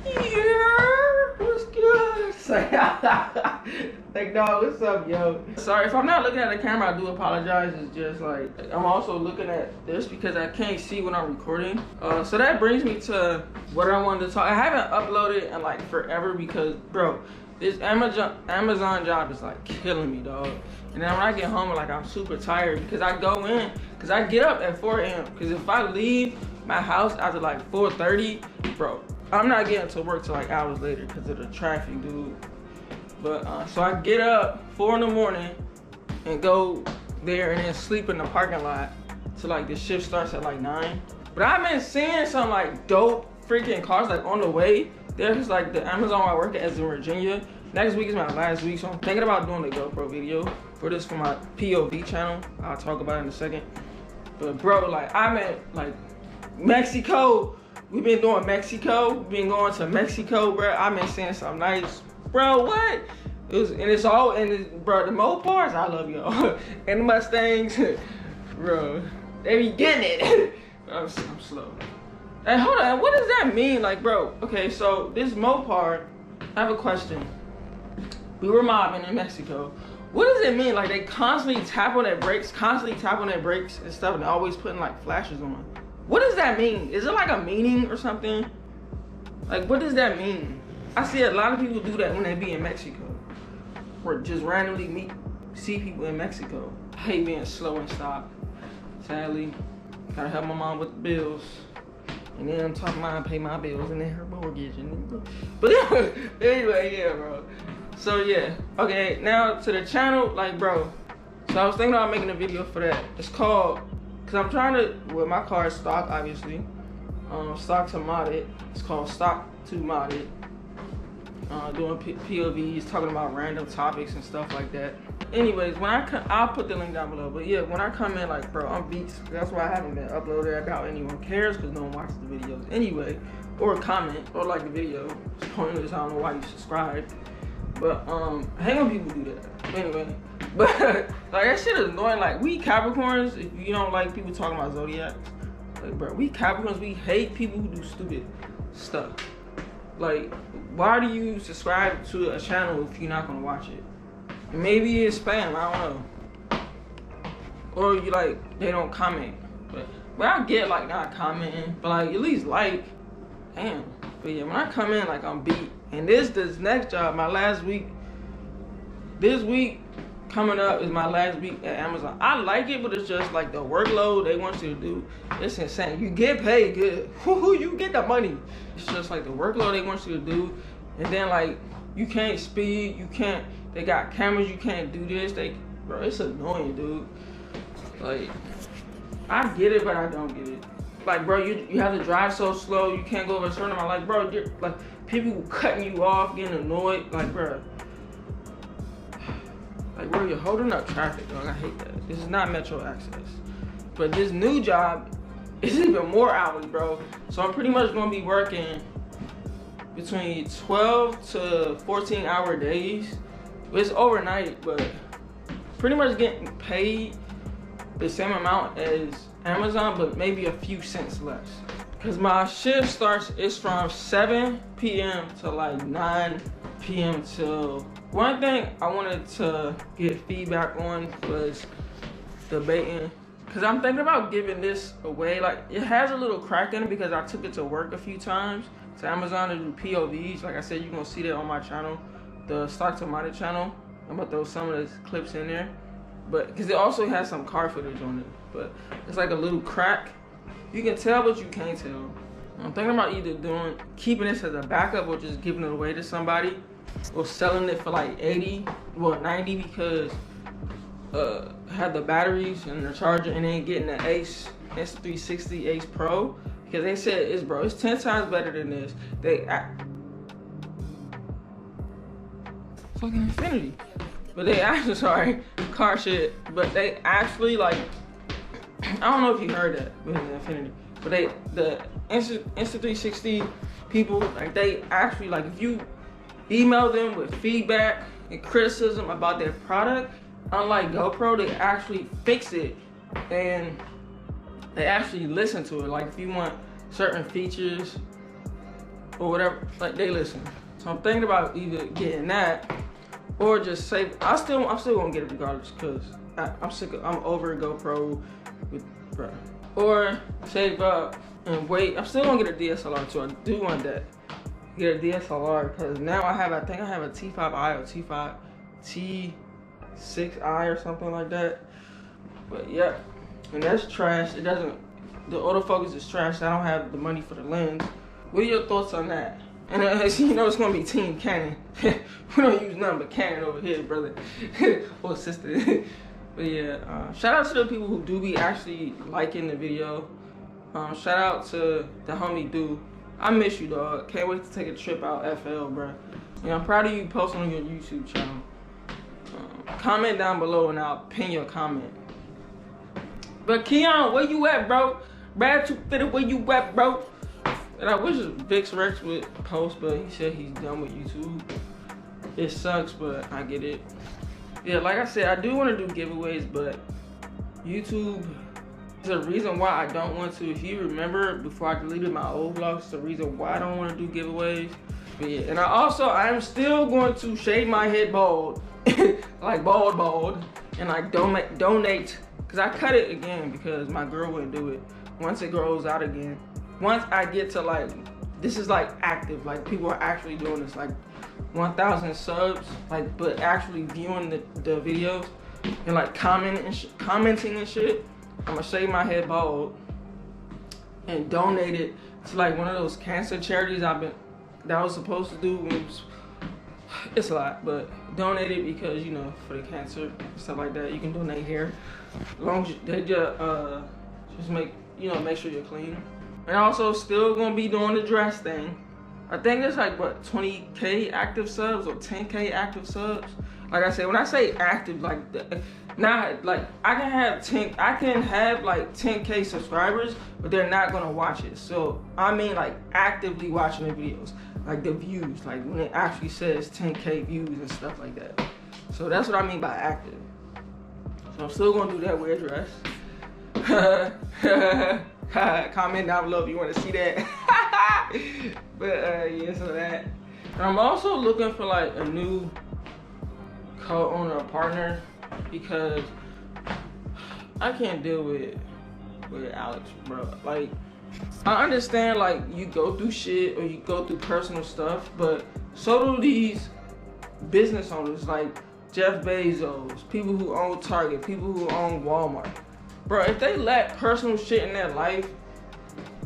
Yeah, what's good? Like, dog, what's up, yo? Sorry, if I'm not looking at the camera, I do apologize. It's just like, I'm also looking at this because I can't see when I'm recording. So that brings me to what I wanted to talk. I haven't uploaded in like forever because, bro, this Amazon job is like killing me, dog. And then when I get home, like, I'm super tired because I go in, because I get up at 4 a.m. Because if I leave my house after like 4:30, bro, I'm not getting to work till like hours later because of the traffic, dude. But so I get up 4 in the morning and go there and then sleep in the parking lot till like the shift starts at like 9. But I've been seeing some like dope freaking cars like on the way. There's like the Amazon where I work at is in Virginia. Next week is my last week, so I'm thinking about doing a GoPro video for this for my POV channel. I'll talk about it in a second. But bro, like I'm at like Mexico. We've been doing Mexico. We've been going to Mexico, bro. I've been seeing some nice, bro. What? Bro, the Mopars, I love y'all. And the Mustangs, bro, they be getting it. I'm slow. Hey, hold on. What does that mean, like, bro? Okay, so this Mopar, I have a question. We were mobbing in Mexico. What does it mean? Like, they constantly tap on their brakes, and stuff, and they're always putting like flashes on. What does that mean? Is it like a meaning or something? Like, what does that mean? I see a lot of people do that when they be in Mexico, or just randomly see people in Mexico. I hate being slow and stop. Sadly, gotta help my mom with the bills. And then I'm talking about pay my bills and then her mortgage. But anyway, yeah, bro. So yeah, okay, now to the channel, like, bro. So I was thinking about making a video for that. It's called, cause I'm trying to, well, my car is stock, obviously. Stock to modded. It's called stock to modded. Doing POVs, talking about random topics and stuff like that. Anyways, when I come, I'll put the link down below. But yeah, when I come in, like, bro, I'm beats. That's why I haven't been uploaded. I doubt anyone cares because no one watches the videos anyway, or comment or like the video. It's pointless. I don't know why you subscribe. But hang on, people do that. Anyway, but like that shit is annoying. Like, we Capricorns, if you don't like people talking about zodiacs, like, bro, we Capricorns, we hate people who do stupid stuff. Like, why do you subscribe to a channel if you're not gonna watch it? And maybe it's spam, I don't know. Or you like, they don't comment. But I get like not commenting, but like at least like, damn. But yeah, when I come in, like, I'm beat. And this next job, my last week, this week coming up is my last week at Amazon. I like it, but it's just like the workload they want you to do, it's insane. You get paid good. You get the money. It's just like the workload they want you to do. And then like, you can't speed, you can't, they got cameras, you can't do this. Bro, it's annoying, dude. Like, I get it, but I don't get it. Like, bro, you have to drive so slow, you can't go over a certain amount. Like, bro, like, people cutting you off, getting annoyed. Like, bro, you're holding up traffic, dog. I hate that. This is not Metro Access. But this new job is even more hours, bro. So I'm pretty much gonna be working between 12 to 14 hour days. It's overnight, but pretty much getting paid the same amount as Amazon, but maybe a few cents less. Cause my shift starts, it's from 7 p.m. to like 9 p.m. till. One thing I wanted to get feedback on was debating, cause I'm thinking about giving this away. Like, it has a little crack in it because I took it to work a few times to Amazon to do POVs. Like I said, you're gonna see that on my channel, the Stock to Modded channel. I'm gonna throw some of those clips in there. But because it also has some car footage on it, but it's like a little crack. You can tell, but you can't tell. I'm thinking about either keeping this as a backup or just giving it away to somebody, or selling it for like 80, well 90, because had the batteries and the charger, and then getting the Ace S360 Ace Pro, because they said it's 10 times better than this. Fucking Infinity. But they actually, sorry, car shit, but they actually, like, I don't know if you heard that with the Infinity, but the Insta360 people, like, they actually, like, if you email them with feedback and criticism about their product, unlike GoPro, they actually fix it and they actually listen to it. Like, if you want certain features or whatever. Like they listen. So I'm thinking about either getting that or just save. I'm still gonna get it regardless because I'm over GoPro with bro. Or save up and wait. I'm still gonna get a DSLR too. I do want that. Get a DSLR because now I think I have a T5i or T6i or something like that. But yeah, and that's trash. It doesn't. The autofocus is trash. I don't have the money for the lens. What are your thoughts on that? And you know it's gonna be Team Canon. We don't use nothing but Canon over here, brother or sister. But yeah, shout out to the people who do be actually liking the video. Shout out to the homie Gooo. I miss you, dog. Can't wait to take a trip out FL, bro. And I'm proud of you posting on your YouTube channel. Comment down below and I'll pin your comment. But Keon, where you at, bro? Brad 250, where you at, bro? And I wish Vix Rex would post, but he said he's done with YouTube. It sucks, but I get it. Yeah, like I said, I do want to do giveaways, but YouTube is a reason why I don't want to. If you remember, before I deleted my old vlogs, it's the reason why I don't want to do giveaways. But yeah, and I am still going to shave my head bald, like bald, and like donate, because I cut it again because my girl wouldn't do it. Once it grows out again, once I get to like, this is like active, like people are actually doing this, like 1,000 subs, like, but actually viewing the videos and like commenting and shit, I'm gonna shave my head bald and donate it to like one of those cancer charities that I was supposed to do. It's a lot, but donate it because, you know, for the cancer, stuff like that. You can donate here, as long as they just make sure you're clean. And also still gonna be doing the dress thing. I think there's like what, 20K active subs or 10K active subs. Like I said, when I say active, like not like I can have like 10K subscribers, but they're not gonna watch it. So I mean like actively watching the videos, like the views, like when it actually says 10K views and stuff like that. So that's what I mean by active. So I'm still gonna do that, wear a dress. Comment down below if you want to see that. But yeah, so that. And I'm also looking for like a new co-owner or partner because I can't deal with Alex, bro. Like, I understand like you go through shit or you go through personal stuff, but so do these business owners like Jeff Bezos, people who own Target, people who own Walmart. Bro, if they let personal shit in their life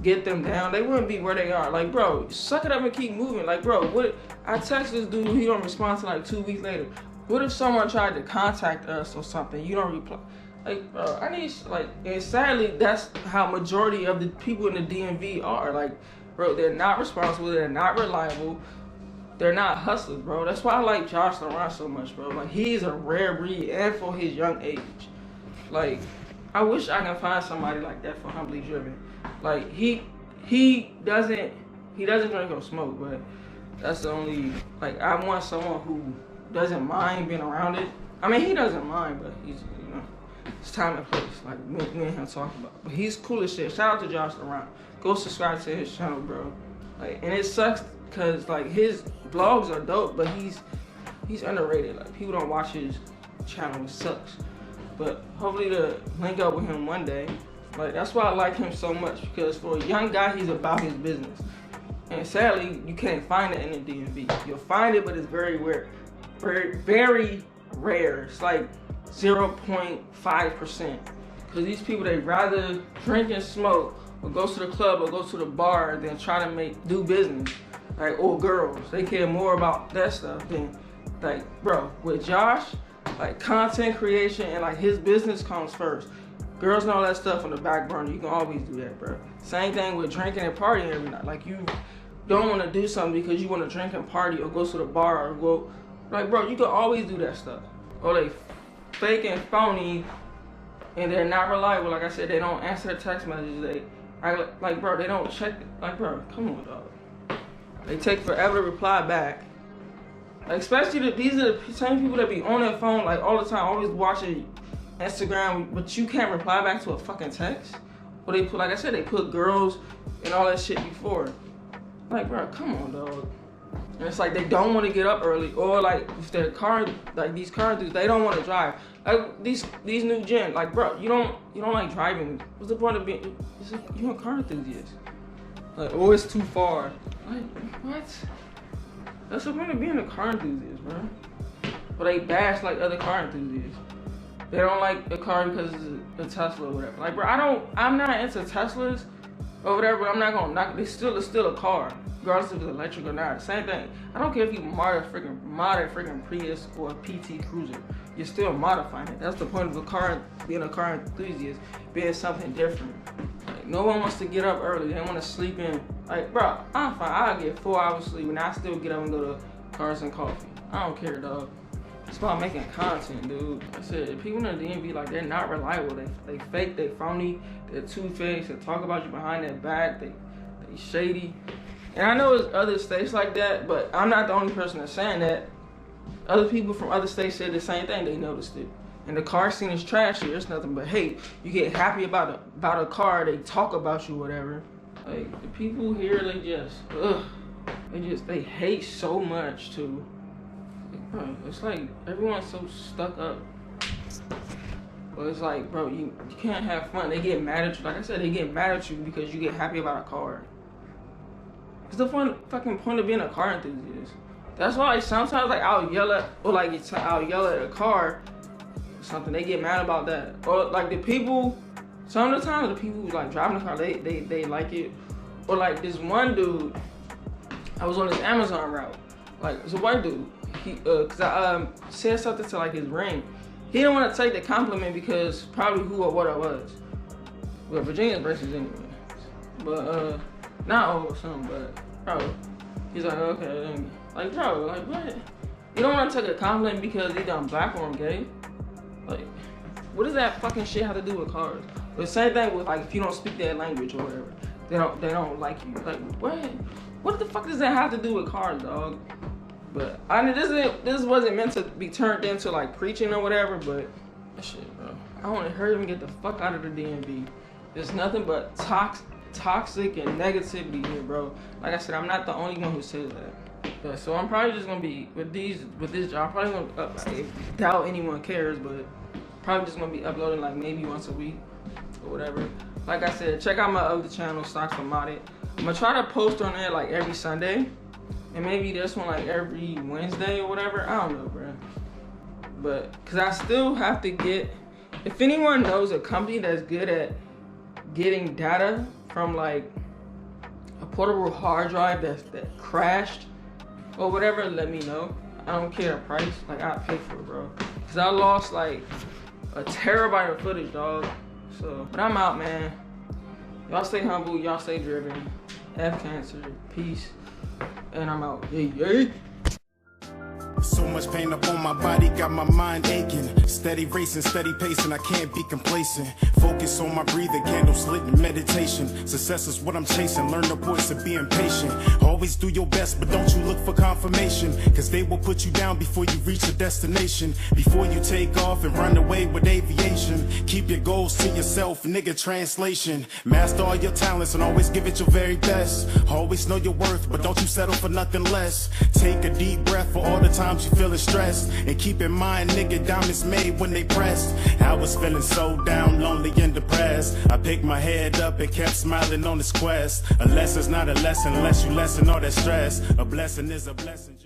get them down, they wouldn't be where they are. Like, bro, suck it up and keep moving. Like, bro, what? I text this dude, he don't respond to like 2 weeks later. What if someone tried to contact us or something? You don't reply. Like, bro, I need, like, and sadly, that's how majority of the people in the DMV are. Like, bro, they're not responsible, they're not reliable, they're not hustlers, bro. That's why I like Josh Laurent so much, bro. Like, he's a rare breed, and for his young age. Like, I wish I can find somebody like that for Humbly Driven. Like he doesn't drink or smoke, but that's the only, like, I want someone who doesn't mind being around it. I mean, he doesn't mind, but he's, you know, it's time and place. Like me and him talking about. But he's cool as shit. Shout out to Josh Laurent. Go subscribe to his channel, bro. Like, and it sucks because like his vlogs are dope, but he's underrated. Like people don't watch his channel. It sucks. But hopefully to link up with him one day. Like, that's why I like him so much, because for a young guy, he's about his business. And sadly, you can't find it in the DMV. You'll find it, but it's very rare. Very rare. It's like 0.5%. Because these people, they rather drink and smoke or go to the club or go to the bar than try to do business. Like, or girls. They care more about that stuff than, like, bro, with Josh, like, content creation and like his business comes first. Girls and all that stuff on the back burner. You can always do that, bro. Same thing with drinking and partying every night. Like, you don't want to do something because you want to drink and party or go to the bar or go, like, bro, you can always do that stuff. Or they fake and phony and they're not reliable. Like I said, they don't answer text messages. Like, bro, they don't check. Like, bro, come on, dog. They take forever to reply back. Like, especially these are the same people that be on their phone like all the time, always watching Instagram, but you can't reply back to a fucking text. Or they put, like I said, they put girls and all that shit before. Like, bro, come on, dog. And it's like they don't want to get up early, or like if their car, like these car dudes, they don't want to drive. Like these new gen, like, bro, you don't like driving. What's the point of being? You're a car enthusiast. Like, oh, it's too far. Like, what? That's the point of being a car enthusiast, bro. But they bash like other car enthusiasts. They don't like a car because it's a Tesla or whatever. Like, bro, I'm not into Teslas or whatever. But I'm not gonna knock. It's still a car, regardless if it's electric or not. Same thing. I don't care if you mod a freaking Prius or a PT Cruiser. You're still modifying it. That's the point of a car, being a car enthusiast, being something different. Like, no one wants to get up early. They want to sleep in. Like, bro, I'm fine. I'll get 4 hours sleep and I still get up and go to Cars and Coffee. I don't care, dog. It's about making content, dude. I said, people in the DMV, like, they're not reliable. They fake, they phony, they're two-faced, they talk about you behind their back, they shady. And I know there's other states like that, but I'm not the only person that's saying that. Other people from other states said the same thing, they noticed it. And the car scene is trash here, it's nothing but hate. You get happy about a car, they talk about you, whatever. Like, the people here, they just, they hate so much, too. Like, bro, it's like, everyone's so stuck up. But it's like, bro, you can't have fun. They get mad at you. Like I said, they get mad at you because you get happy about a car. It's the fucking point of being a car enthusiast. That's why, like, sometimes, like, I'll yell at a car or something. They get mad about that. Or, like, the people, some of the time, the people who, like, driving the car, they like it. Or, like, this one dude, I was on this Amazon route. Like, it's a white dude. Cause I said something to, like, his ring. He didn't want to take the compliment because probably who or what I was. Well, Virginia's racist anyway. But, not all or something, but, bro, he's like, okay, then. Like, bro, like, what? You don't want to take a compliment because he done black or I'm gay? Like, what does that fucking shit have to do with cars? The same thing with, like, if you don't speak their language or whatever, they don't like you. Like, what? What the fuck does that have to do with cars, dog? But I mean, this wasn't meant to be turned into like preaching or whatever. But that shit, bro, I want to hurry him and get the fuck out of the DMV. There's nothing but toxic and negativity here, bro. Like I said, I'm not the only one who says that. Yeah, so I'm probably just gonna be with this job. Probably gonna I doubt anyone cares, but probably just gonna be uploading like maybe once a week or whatever. Like I said, check out my other channel, Stocks for Modded. I'm gonna try to post on there like every Sunday. And maybe this one like every Wednesday or whatever. I don't know, bro. But, cause I still have to get, if anyone knows a company that's good at getting data from like a portable hard drive that crashed or whatever, let me know. I don't care the price, like I'll pay for it, bro. Cause I lost like a terabyte of footage, dog. So, but I'm out, man. Y'all stay humble, y'all stay driven. F cancer, peace. And I'm out. Yay, yay. So much pain up on my body, got my mind aching. Steady racing, steady pacing, I can't be complacent. Focus on my breathing, candles lit in meditation. Success is what I'm chasing, learn the voice of being patient. Always do your best, but don't you look for confirmation. Cause they will put you down before you reach a destination. Before you take off and run away with aviation. Keep your goals to yourself, nigga, translation. Master all your talents and always give it your very best. Always know your worth, but don't you settle for nothing less. Take a deep breath for all the times you feeling stressed. And keep in mind, nigga, down is made when they pressed. I was feeling so down, lonely and depressed. I picked my head up and kept smiling on this quest. A lesson's not a lesson unless you lessen all that stress. A blessing is a blessing.